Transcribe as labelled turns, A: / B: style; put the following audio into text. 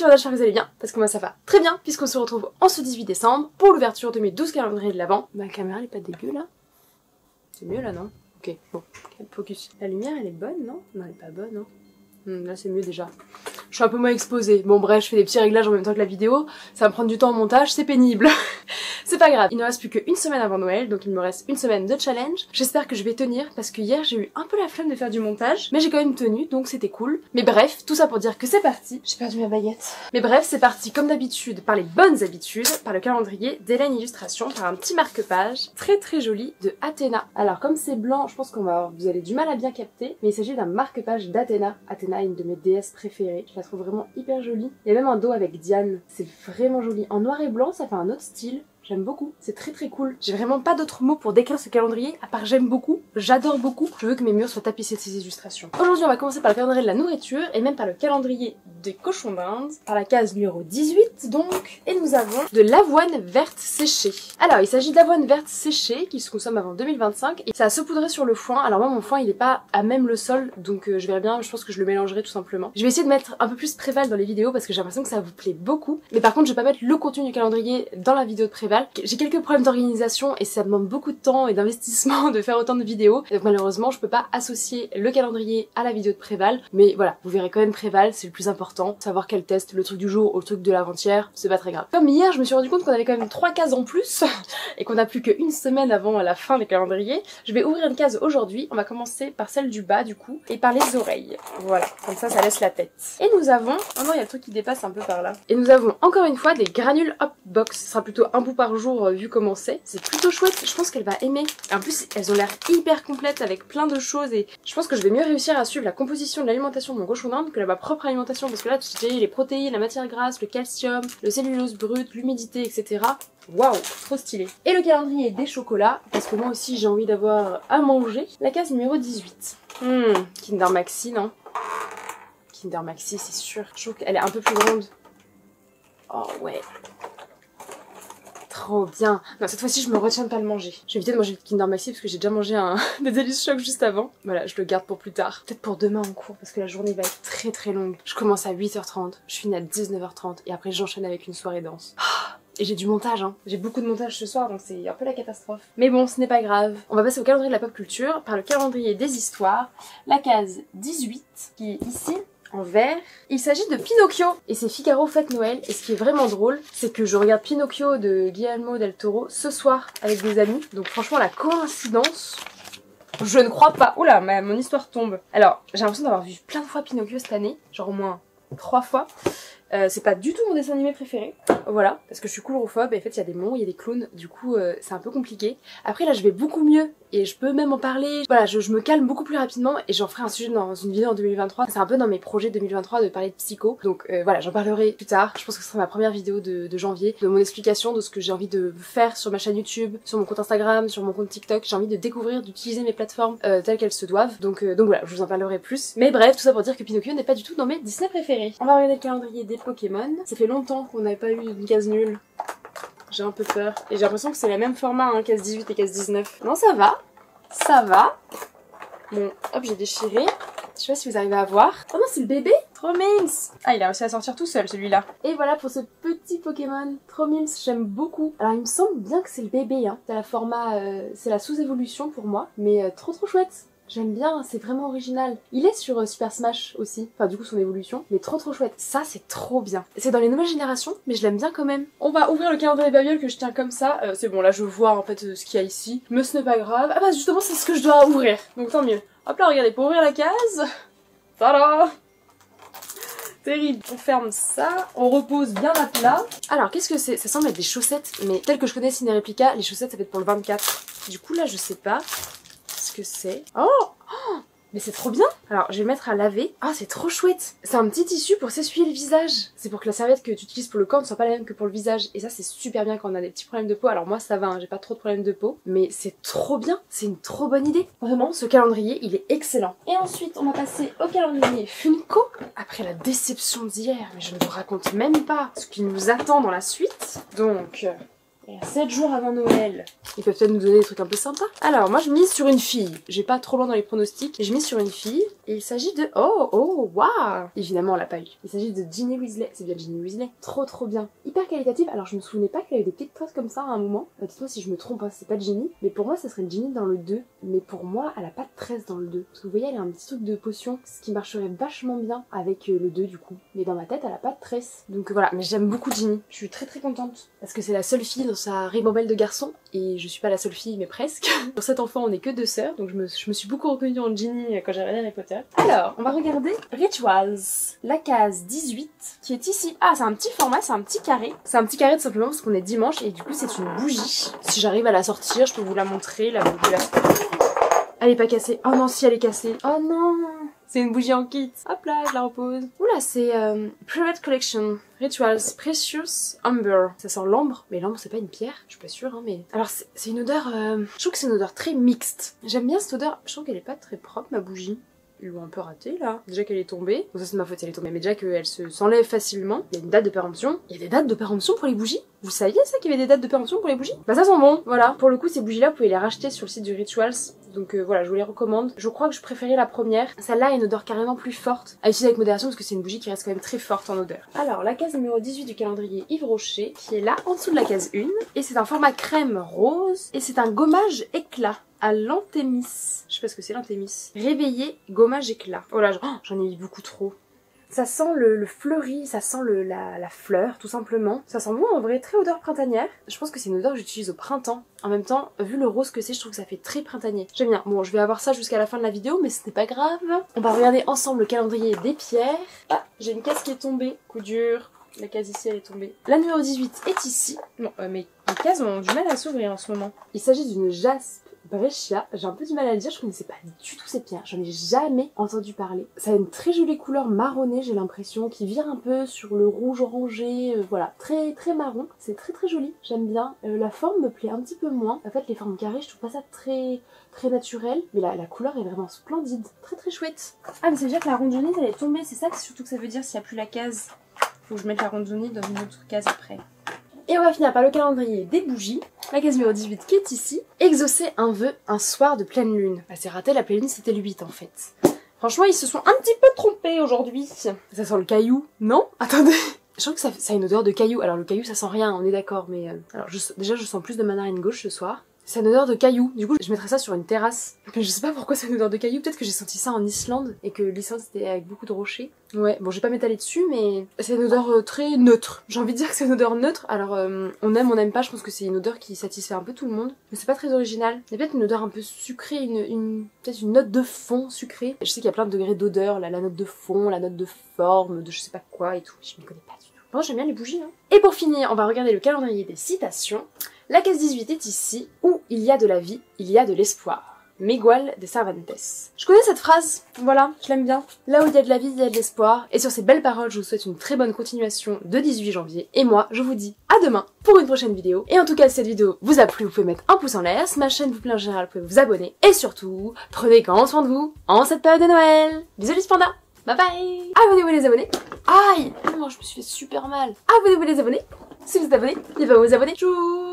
A: j'espère que vous allez bien, parce que moi ça va très bien, puisqu'on se retrouve en ce 18 décembre pour l'ouverture de mes 12 calendriers de l'Avent. Ma caméra elle est pas dégueu là? C'est mieux là, non? Ok, bon, focus. La lumière elle est bonne, non? Non, elle est pas bonne, non? Là c'est mieux déjà. Je suis un peu moins exposée. Bon bref, je fais des petits réglages en même temps que la vidéo. Ça va me prendre du temps en montage, c'est pénible. C'est pas grave. Il ne reste plus qu'une semaine avant Noël, donc il me reste une semaine de challenge. J'espère que je vais tenir, parce que hier j'ai eu un peu la flemme de faire du montage, mais j'ai quand même tenu, donc c'était cool. Mais bref, tout ça pour dire que c'est parti. J'ai perdu ma baguette. Mais bref, c'est parti comme d'habitude, par les bonnes habitudes, par le calendrier d'Hélène Illustration, par un petit marque-page très très joli de Athéna. Alors comme c'est blanc, je pense vous allez du mal à bien capter, mais il s'agit d'un marque-page d'Athéna. Athéna est une de mes déesses préférées. Je la trouve vraiment hyper jolie. Il y a même un dos avec Diane. C'est vraiment joli. En noir et blanc, ça fait un autre style. J'aime beaucoup, c'est très très cool. J'ai vraiment pas d'autres mots pour décrire ce calendrier, à part j'aime beaucoup, j'adore beaucoup. Je veux que mes murs soient tapissés de ces illustrations. Aujourd'hui on va commencer par le calendrier de la nourriture, et même par le calendrier des cochons d'Inde, par la case numéro 18 donc. Et nous avons de l'avoine verte séchée. Alors il s'agit d'avoine verte séchée, qui se consomme avant 2025, et ça a saupoudré sur le foin. Alors moi mon foin il est pas à même le sol, donc je verrai bien, je pense que je le mélangerai tout simplement. Je vais essayer de mettre un peu plus Préval dans les vidéos, parce que j'ai l'impression que ça vous plaît beaucoup. Mais par contre je vais pas mettre le contenu du calendrier dans la vidéo de Préval. J'ai quelques problèmes d'organisation et ça demande beaucoup de temps et d'investissement de faire autant de vidéos. Et donc malheureusement je peux pas associer le calendrier à la vidéo de Préval. Mais voilà, vous verrez quand même Préval, c'est le plus important. Savoir quel test, le truc du jour ou le truc de l'avant-hier, c'est pas très grave. Comme hier je me suis rendu compte qu'on avait quand même 3 cases en plus et qu'on a plus qu'une semaine avant la fin des calendriers. Je vais ouvrir une case aujourd'hui. On va commencer par celle du bas du coup et par les oreilles. Voilà, comme ça laisse la tête. Et nous avons... Oh non, il y a le truc qui dépasse un peu par là. Et nous avons encore une fois des granules Hop Box. Ce sera plutôt un bout par jour vu comment c'est plutôt chouette, je pense qu'elle va aimer. En plus elles ont l'air hyper complètes avec plein de choses et je pense que je vais mieux réussir à suivre la composition de l'alimentation de mon cochon d'Inde que ma propre alimentation, parce que là j'ai les protéines, la matière grasse, le calcium, le cellulose brut, l'humidité, etc. Waouh, trop stylé. Et le calendrier des chocolats, parce que moi aussi j'ai envie d'avoir à manger. La case numéro 18. Kinder Maxi, non? Kinder Maxi c'est sûr. Je trouve qu'elle est un peu plus grande. Oh ouais. Trop bien. Non, cette fois-ci, je me retiens de pas le manger. Je vais éviter de manger le Kinder Maxi parce que j'ai déjà mangé des délices chocs juste avant. Voilà, je le garde pour plus tard. Peut-être pour demain en cours parce que la journée va être très très longue. Je commence à 8h30, je finis à 19h30 et après j'enchaîne avec une soirée danse. Et j'ai du montage, hein. J'ai beaucoup de montage ce soir, donc c'est un peu la catastrophe. Mais bon, ce n'est pas grave. On va passer au calendrier de la pop culture par le calendrier des histoires. La case 18 qui est ici. En vert. Il s'agit de Pinocchio et c'est Figaro Fête Noël, et ce qui est vraiment drôle c'est que je regarde Pinocchio de Guillermo del Toro ce soir avec des amis, donc franchement la coïncidence, je ne crois pas. Oula, mon histoire tombe. Alors j'ai l'impression d'avoir vu plein de fois Pinocchio cette année, genre au moins 3 fois. C'est pas du tout mon dessin animé préféré, voilà, parce que je suis coulrophobe et en fait il y a des monts, il y a des clowns, du coup c'est un peu compliqué. Après là je vais beaucoup mieux et je peux même en parler, voilà, je me calme beaucoup plus rapidement et j'en ferai un sujet dans une vidéo en 2023. C'est un peu dans mes projets 2023 de parler de psycho, donc voilà, j'en parlerai plus tard. Je pense que ce sera ma première vidéo de janvier, de mon explication de ce que j'ai envie de faire sur ma chaîne YouTube, sur mon compte Instagram, sur mon compte TikTok. J'ai envie de découvrir, d'utiliser mes plateformes telles qu'elles se doivent, donc voilà, je vous en parlerai plus. Mais bref, tout ça pour dire que Pinocchio n'est pas du tout dans mes Disney préférés. On va regarder le calendrier des Pokémon. Ça fait longtemps qu'on n'avait pas eu une case nulle. J'ai un peu peur. Et j'ai l'impression que c'est le même format, hein, case 18 et case 19. Non, ça va. Ça va. Bon, hop, j'ai déchiré. Je sais pas si vous arrivez à voir. Oh non, c'est le bébé. Trop mimes. Ah, il a réussi à sortir tout seul, celui-là. Et voilà pour ce petit Pokémon. Trop mimes, j'aime beaucoup. Alors, il me semble bien que c'est le bébé, hein. C'est la format, c'est la sous-évolution pour moi. Mais trop chouette. J'aime bien, c'est vraiment original. Il est sur Super Smash aussi, enfin du coup son évolution, mais trop chouette. Ça c'est trop bien. C'est dans les nouvelles générations, mais je l'aime bien quand même. On va ouvrir le calendrier Babioles que je tiens comme ça. C'est bon, là je vois en fait ce qu'il y a ici, mais ce n'est pas grave. Ah bah justement c'est ce que je dois ouvrir, donc tant mieux. Hop là, regardez, pour ouvrir la case, tada! Terrible. On ferme ça, on repose bien à plat. Alors qu'est-ce que c'est? Ça semble être des chaussettes, mais telles que je connais Ciné Réplica, les chaussettes ça va être pour le 24. Du coup là je sais pas ce que c'est. Oh, mais c'est trop bien. Alors je vais mettre à laver. Ah, c'est trop chouette. C'est un petit tissu pour s'essuyer le visage. C'est pour que la serviette que tu utilises pour le corps ne soit pas la même que pour le visage. Et ça c'est super bien quand on a des petits problèmes de peau. Alors moi ça va, hein, j'ai pas trop de problèmes de peau, mais c'est trop bien. C'est une trop bonne idée. Vraiment, ce calendrier il est excellent. Et ensuite on va passer au calendrier Funko. Après la déception d'hier, mais je ne vous raconte même pas ce qui nous attend dans la suite. Donc Il y a 7 jours avant Noël. Ils peuvent peut-être nous donner des trucs un peu sympas. Alors, moi, je mise sur une fille. J'ai pas trop loin dans les pronostics. Et je mise sur une fille. Et il s'agit de... Oh, waouh. Évidemment, on l'a pas eu. Il s'agit de Ginny Weasley. C'est bien Ginny Weasley. Trop bien. Hyper qualitative. Alors, je me souvenais pas qu'elle avait des petites traces comme ça à un moment. Dites-moi si je me trompe, hein, c'est pas Ginny. Mais pour moi, ça serait Ginny dans le 2. Mais pour moi, elle a pas de tresse dans le 2. Parce que vous voyez, elle a un petit truc de potion. Ce qui marcherait vachement bien avec le 2 du coup. Mais dans ma tête, elle a pas de tresse. Donc voilà. Mais j'aime beaucoup Ginny. Je suis très contente. Parce que c'est la seule fille dans sa ribambelle de garçons. Et je suis pas la seule fille, mais presque. Pour cet enfant, on est que 2 sœurs. Donc je me suis beaucoup reconnue en Ginny quand j'ai regardé Harry Potter. Alors, on va regarder Rituals. La case 18 qui est ici. Ah, c'est un petit format, c'est un petit carré. C'est un petit carré tout simplement parce qu'on est dimanche et du coup c'est une bougie. Si j'arrive à la sortir, je peux vous la montrer. La bougie là. Elle est pas cassée. Oh non, si elle est cassée. Oh non. C'est une bougie en kit. Hop là, je la repose. Oula, c'est Private Collection. Rituals Precious Amber. Ça sent l'ambre. Mais l'ambre, c'est pas une pierre. Je suis pas sûre, hein, mais... Alors, c'est une odeur... Je trouve que c'est une odeur très mixte. J'aime bien cette odeur. Je trouve qu'elle est pas très propre, ma bougie. Ils l'ont un peu raté là. Déjà qu'elle est tombée. Bon, ça c'est ma faute, elle est tombée. Mais déjà qu'elle s'enlève facilement. Il y a une date de péremption. Il y a des dates de péremption pour les bougies. Vous saviez ça qu'il y avait des dates de péremption pour les bougies? Bah ça sent bon. Voilà. Pour le coup, ces bougies là, vous pouvez les racheter sur le site du Rituals. Donc voilà, je vous les recommande. Je crois que je préférais la première. Celle-là a une odeur carrément plus forte. À utiliser avec modération parce que c'est une bougie qui reste quand même très forte en odeur. Alors, la case numéro 18 du calendrier Yves Rocher, qui est là, en dessous de la case 1. Et c'est un format crème rose. Et c'est un gommage éclat à l'anthémis. Je sais pas ce que c'est l'anthémis. Réveillé, gommage éclat. Oh là, j'en ai mis beaucoup trop. Ça sent le fleuri, ça sent la fleur, tout simplement. Ça sent bon, en vrai, très odeur printanière. Je pense que c'est une odeur que j'utilise au printemps. En même temps, vu le rose que c'est, je trouve que ça fait très printanier. J'aime bien. Bon, je vais avoir ça jusqu'à la fin de la vidéo, mais ce n'est pas grave. On va regarder ensemble le calendrier des pierres. Ah, j'ai une case qui est tombée. Coup dur. La case ici, elle est tombée. La numéro 18 est ici. Non, mais les cases ont du mal à s'ouvrir en ce moment. Il s'agit d'une jaspe Brescia, j'ai un peu du mal à le dire, je connaissais pas du tout ces pierres, j'en ai jamais entendu parler. Ça a une très jolie couleur marronnée, j'ai l'impression, qui vire un peu sur le rouge orangé, voilà, très marron. C'est très joli, j'aime bien. La forme me plaît un petit peu moins. En fait, les formes carrées, je trouve pas ça très naturel, mais la couleur est vraiment splendide, très chouette. Ah, mais ça veut dire que la rondonnée, elle est tombée, c'est ça surtout que ça veut dire s'il n'y a plus la case. Faut que je mette la rondonnée dans une autre case après. Et on va finir par le calendrier des bougies. La case numéro 18 qui est ici. Exaucer un vœu un soir de pleine lune. Bah c'est raté, la pleine lune c'était le 8 en fait. Franchement ils se sont un petit peu trompés aujourd'hui. Ça sent le caillou, non? Attendez. Je trouve que ça a une odeur de caillou. Alors le caillou ça sent rien, on est d'accord, mais... Alors déjà je sens plus de mandarine gauche ce soir. C'est une odeur de caillou. Du coup, je mettrais ça sur une terrasse. Mais je sais pas pourquoi c'est une odeur de caillou. Peut-être que j'ai senti ça en Islande et que l'Islande c'était avec beaucoup de rochers. Ouais, bon, je vais pas m'étaler dessus, mais c'est une odeur très neutre. J'ai envie de dire que c'est une odeur neutre. Alors, on aime, on n'aime pas. Je pense que c'est une odeur qui satisfait un peu tout le monde. Mais c'est pas très original. Il y a peut-être une odeur un peu sucrée, peut-être une note de fond sucrée. Je sais qu'il y a plein de degrés d'odeur. Là, la note de fond, la note de forme, de je sais pas quoi et tout. Je ne connais pas du tout. Bon, j'aime bien les bougies, hein. Et pour finir, on va regarder le calendrier des citations. La case 18 est ici. Où il y a de la vie, il y a de l'espoir. Miguel de Cervantes. Je connais cette phrase, voilà, je l'aime bien. Là où il y a de la vie, il y a de l'espoir. Et sur ces belles paroles, je vous souhaite une très bonne continuation de 18 janvier. Et moi, je vous dis à demain pour une prochaine vidéo. Et en tout cas, si cette vidéo vous a plu, vous pouvez mettre un pouce en l'air. Si ma chaîne vous plaît en général, vous pouvez vous abonner. Et surtout, prenez grand soin de vous en cette période de Noël. Bisous les pandas, bye bye. Abonnez-vous les abonnés. Aïe, oh, je me suis fait super mal. Abonnez-vous les abonnés. Si vous êtes abonné, n'oubliez pas de vous abonner. Tchou.